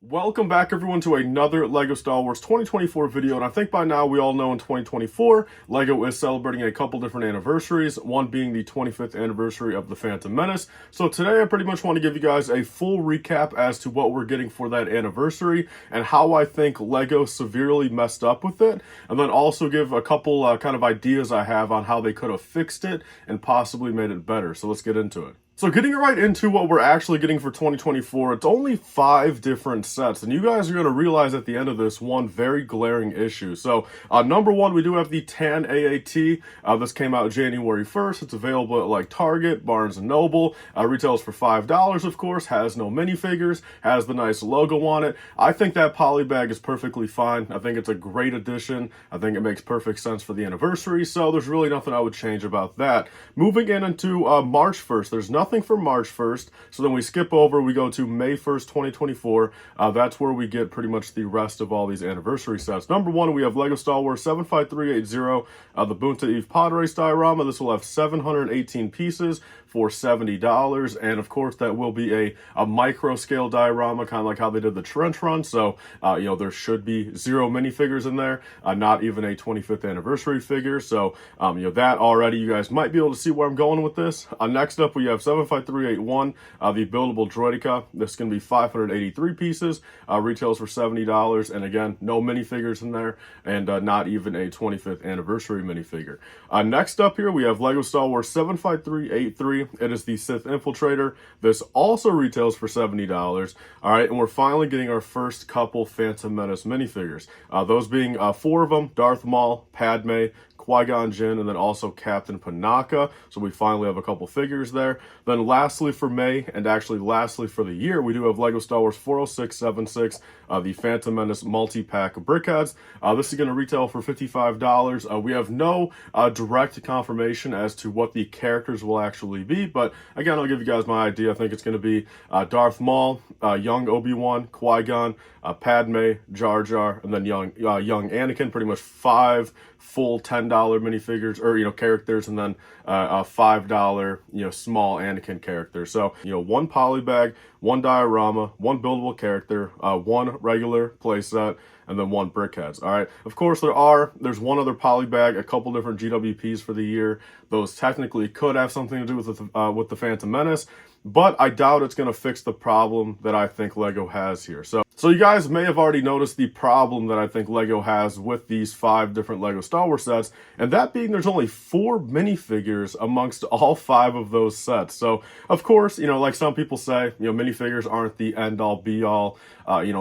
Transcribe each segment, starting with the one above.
Welcome back everyone to another LEGO Star Wars 2024 video, and I think by now we all know in 2024, LEGO is celebrating a couple different anniversaries, one being the 25th anniversary of the Phantom Menace. So today I pretty much want to give you guys a full recap as to what we're getting for that anniversary and how I think LEGO severely messed up with it, and then also give a couple kind of ideas I have on how they could have fixed it and possibly made it better. So let's get into it. So getting right into what we're actually getting for 2024, it's only 5 different sets, and you guys are going to realize at the end of this one very glaring issue. So number one, we do have the Tan AAT. This came out January 1st. It's available at like Target, Barnes & Noble. Retails for $5, of course, has no minifigures, has the nice logo on it. I think that poly bag is perfectly fine. I think it's a great addition. I think it makes perfect sense for the anniversary, so there's really nothing I would change about that. Moving into March 1st, there's nothing for March 1st, so then we skip over, we go to May 1st, 2024. That's where we get pretty much the rest of all these anniversary sets. Number one, we have LEGO Star Wars 75380, the Boonta Eve Pod Race diorama. This will have 718 pieces for $70, and of course that will be a micro scale diorama, kind of like how they did the Trench Run. So there should be 0 minifigures in there, not even a 25th anniversary figure. So that already, you guys might be able to see where I'm going with this. Next up, we have 75381, the Buildable Droideka. This is going to be 583 pieces, retails for $70, and again, no minifigures in there, and not even a 25th anniversary minifigure. Next up here, we have LEGO Star Wars 75383. It is the Sith Infiltrator. This also retails for $70. All right, and we're finally getting our first couple Phantom Menace minifigures. Those being 4 of them: Darth Maul, Padme, Qui-Gon Jinn, and then also Captain Panaka. So we finally have a couple figures there. Then lastly for May, and actually lastly for the year, we do have LEGO Star Wars 40676, the Phantom Menace multi-pack brickheads. This is going to retail for $55. We have no direct confirmation as to what the characters will actually be, but again, I'll give you guys my idea. I think it's going to be Darth Maul, young Obi-Wan, Qui-Gon, Padme, Jar Jar, and then young Anakin. Pretty much 5 full $10 minifigures, or characters, and then a $5 small Anakin character. So 1 poly bag, 1 diorama, 1 buildable character, 1 regular playset, and then 1 brickheads. All right. Of course, there's 1 other poly bag, a couple different GWPs for the year. Those technically could have something to do with the Phantom Menace, but I doubt it's going to fix the problem that I think LEGO has here. So you guys may have already noticed the problem that I think LEGO has with these 5 different LEGO Star Wars sets, and that being there's only 4 minifigures amongst all 5 of those sets. So, of course, like some people say, minifigures aren't the end-all, be-all,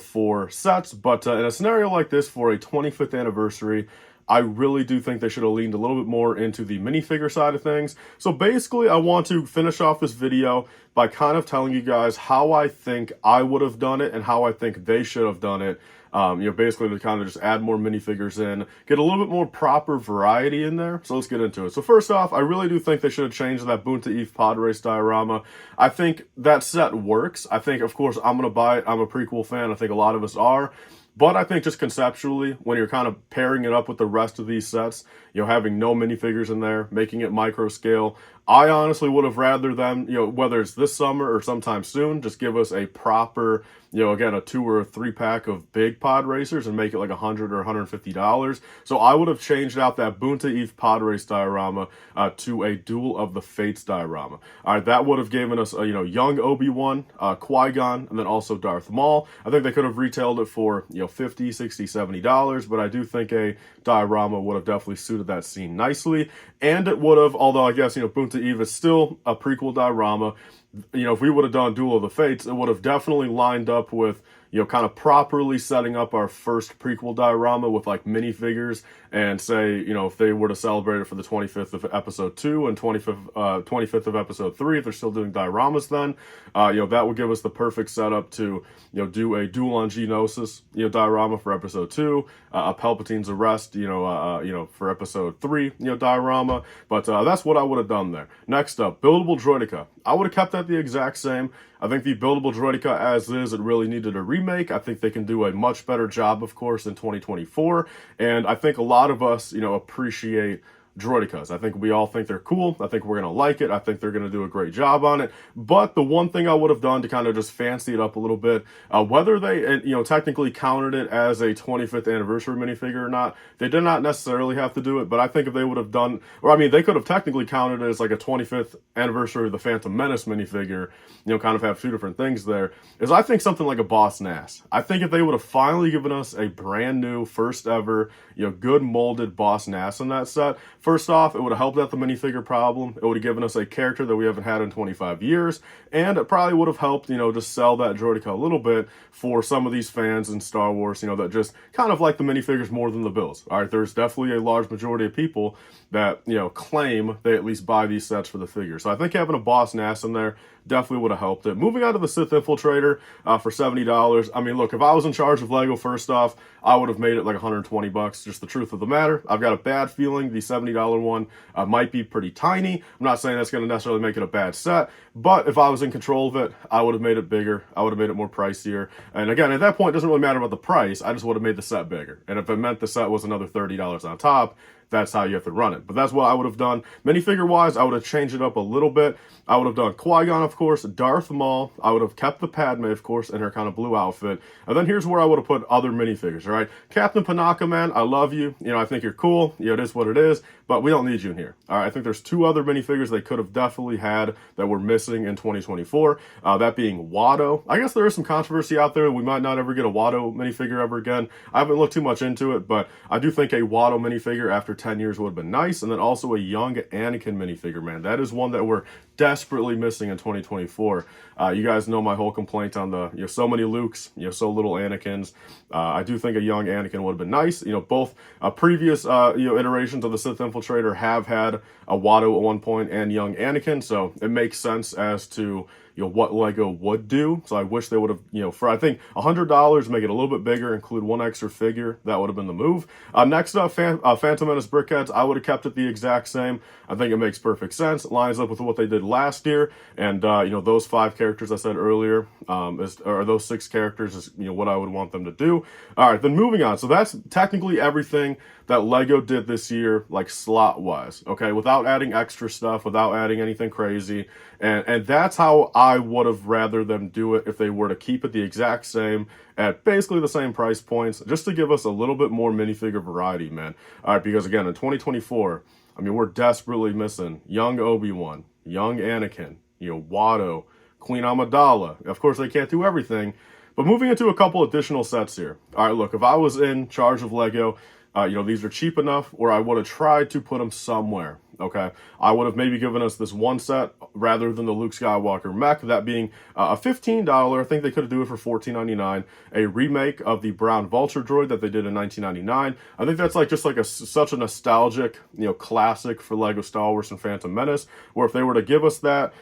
for sets, but in a scenario like this for a 25th anniversary, I really do think they should have leaned a little bit more into the minifigure side of things. So basically, I want to finish off this video by kind of telling you guys how I think I would have done it and how I think they should have done it. Basically to kind of just add more minifigures in, get a little bit more proper variety in there. So let's get into it. So first off, I really do think they should have changed that Boonta Eve Pod Race diorama. I think that set works. I think, of course, I'm going to buy it. I'm a prequel fan. I think a lot of us are. But I think just conceptually, when you're kind of pairing it up with the rest of these sets, having no minifigures in there, making it micro scale, I honestly would have rather them, whether it's this summer or sometime soon, just give us a proper, again, a 2 or 3 pack of big pod racers and make it like $100 or $150. So I would have changed out that Boonta Eve Pod Race diorama to a Duel of the Fates diorama. All right, that would have given us a, young Obi-Wan, Qui-Gon, and then also Darth Maul. I think they could have retailed it for, $50, $60, $70, but I do think a diorama would have definitely suited that scene nicely. And it would have, although I guess, Boonta Eve is still a prequel diorama, if we would have done Duel of the Fates, it would have definitely lined up with, kind of properly setting up our first prequel diorama with like minifigures, and say, if they were to celebrate it for the 25th of episode 2 and 25th of episode 3, if they're still doing dioramas then, that would give us the perfect setup to, do a Duel on Geonosis, diorama for episode 2, a Palpatine's Arrest, for episode 3, diorama. But that's what I would have done there. Next up, Buildable Droideka. I would have kept that the exact same. I think the Buildable Droideka as is, it really needed a remake. I think they can do a much better job, of course, in 2024. And I think a lot of us, appreciate droidicas. I think we all think they're cool. I think we're going to like it. I think they're going to do a great job on it. But the one thing I would have done to kind of just fancy it up a little bit, whether they, technically counted it as a 25th anniversary minifigure or not, they did not necessarily have to do it. But I think if they would have done, or I mean, they could have technically counted it as like a 25th anniversary of the Phantom Menace minifigure, kind of have two different things there, is I think something like a Boss Nass. I think if they would have finally given us a brand new, first ever, good molded Boss Nass in that set, first off, it would have helped out the minifigure problem. It would have given us a character that we haven't had in 25 years, and it probably would have helped, just sell that droidica a little bit for some of these fans in Star Wars, that just kind of like the minifigures more than the bills. All right, there's definitely a large majority of people that, claim they at least buy these sets for the figure. So I think having a Boss Nass in there definitely would have helped it. Moving on to the Sith Infiltrator for $70. I mean, look, if I was in charge of Lego, first off, I would have made it like 120 bucks. Just the truth of the matter. I've got a bad feeling the $70 one might be pretty tiny. I'm not saying that's going to necessarily make it a bad set, but if I was in control of it, I would have made it bigger. I would have made it more pricier. And again, at that point, it doesn't really matter about the price. I just would have made the set bigger. And if it meant the set was another $30 on top, that's how you have to run it. But that's what I would have done. Minifigure-wise, I would have changed it up a little bit. I would have done Qui-Gon, of course, Darth Maul. I would have kept the Padme, of course, in her kind of blue outfit. And then here's where I would have put other minifigures, all right? Captain Panaka, man, I love you. I think you're cool. It is what it is. But we don't need you in here. All right, I think there's two other minifigures they could have definitely had that were missing in 2024. That being Watto. I guess there is some controversy out there. We might not ever get a Watto minifigure ever again. I haven't looked too much into it, but I do think a Watto minifigure after 10 years would have been nice. And then also a young Anakin minifigure, man. That is one that we're desperately missing in 2024. You guys know my whole complaint on the, so many Lukes, so little Anakins. I do think a young Anakin would have been nice. Both previous, iterations of the Sith Infiltrator have had a Watto at one point and young Anakin. So it makes sense as to, what Lego would do. So I wish they would have, for I think $100, make it a little bit bigger, include one extra figure. That would have been the move. Next up, Phantom Menace brickheads. I would have kept it the exact same. I think it makes perfect sense. It lines up with what they did last year. And, those 5 characters I said earlier, or those 6 characters is, what I would want them to do. All right, then moving on. So that's technically everything that Lego did this year, like slot-wise, okay? Without adding extra stuff, without adding anything crazy. And that's how I would have rather them do it if they were to keep it the exact same at basically the same price points, just to give us a little bit more minifigure variety, man. All right, because again, in 2024, I mean, we're desperately missing young Obi-Wan, young Anakin, Watto, Queen Amidala. Of course, they can't do everything, but moving into a couple additional sets here. All right, look, if I was in charge of Lego, these are cheap enough where I would have tried to put them somewhere. Okay, I would have maybe given us this one set rather than the Luke Skywalker mech, that being a $15. I think they could have do it for $14.99. A remake of the Brown Vulture droid that they did in 1999. I think that's like just like such a nostalgic, classic for Lego Star Wars and Phantom Menace. Where if they were to give us that,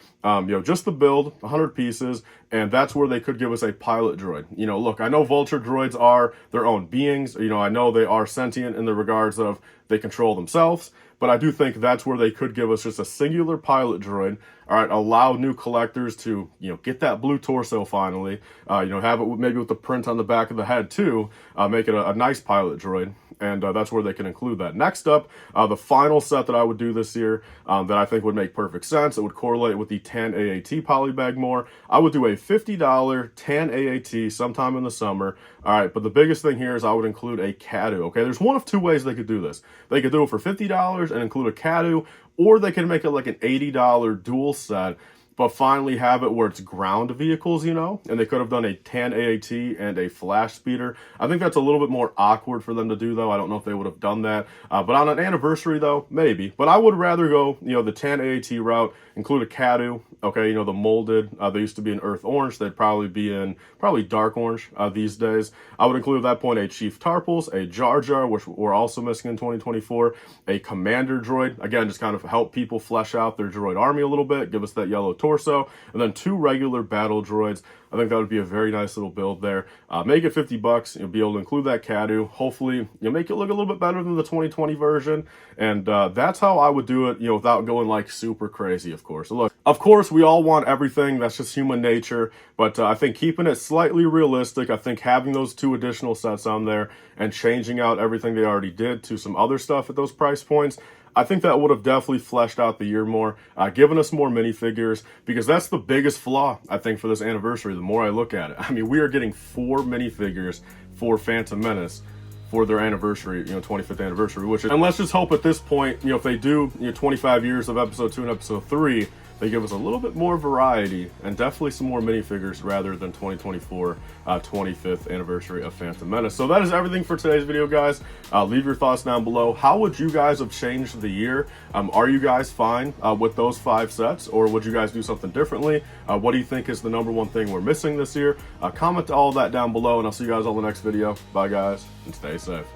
just the build, 100 pieces, and that's where they could give us a pilot droid. Look, I know Vulture droids are their own beings. I know they are sentient in the regards of they control themselves. But I do think that's where they could give us just a singular pilot droid. All right, allow new collectors to, get that blue torso finally. Have it maybe with the print on the back of the head too. Make it a nice pilot droid. And that's where they can include that. Next up, the final set that I would do this year that I think would make perfect sense. It would correlate with the Tan AAT polybag more. I would do a $50 Tan AAT sometime in the summer. All right, but the biggest thing here is I would include a Cadu. Okay, there's one of two ways they could do this. They could do it for $50 and include a Cadu, or they can make it like an $80 dual set, but finally have it where it's ground vehicles, and they could have done a Tan AAT and a Flash Speeder. I think that's a little bit more awkward for them to do, though. I don't know if they would have done that. But on an anniversary, though, maybe. But I would rather go, the Tan AAT route, include a Cadu, okay, the molded. They used to be in Earth Orange. They'd probably be in dark orange these days. I would include at that point a Chief Tarpals, a Jar Jar, which we're also missing in 2024, a Commander droid. Again, just kind of help people flesh out their droid army a little bit, give us that yellow torso, and then 2 regular battle droids. I think that would be a very nice little build there. Make it $50. You'll be able to include that Cadu. Hopefully, you'll make it look a little bit better than the 2020 version. And that's how I would do it, without going like super crazy, of course. So look, of course, we all want everything. That's just human nature. But I think keeping it slightly realistic, I think having those 2 additional sets on there and changing out everything they already did to some other stuff at those price points, I think that would have definitely fleshed out the year more, given us more minifigures, because that's the biggest flaw, I think, for this anniversary, the more I look at it. I mean, we are getting 4 minifigures for Phantom Menace for their anniversary, 25th anniversary, which is, and let's just hope at this point, if they do, 25 years of episode 2 and episode 3, they give us a little bit more variety and definitely some more minifigures rather than 2024 25th anniversary of Phantom Menace. So that is everything for today's video, guys. Leave your thoughts down below. How would you guys have changed the year? Are you guys fine with those 5 sets, or would you guys do something differently? What do you think is the #1 thing we're missing this year? Comment all that down below, and I'll see you guys on the next video. Bye, guys, and stay safe.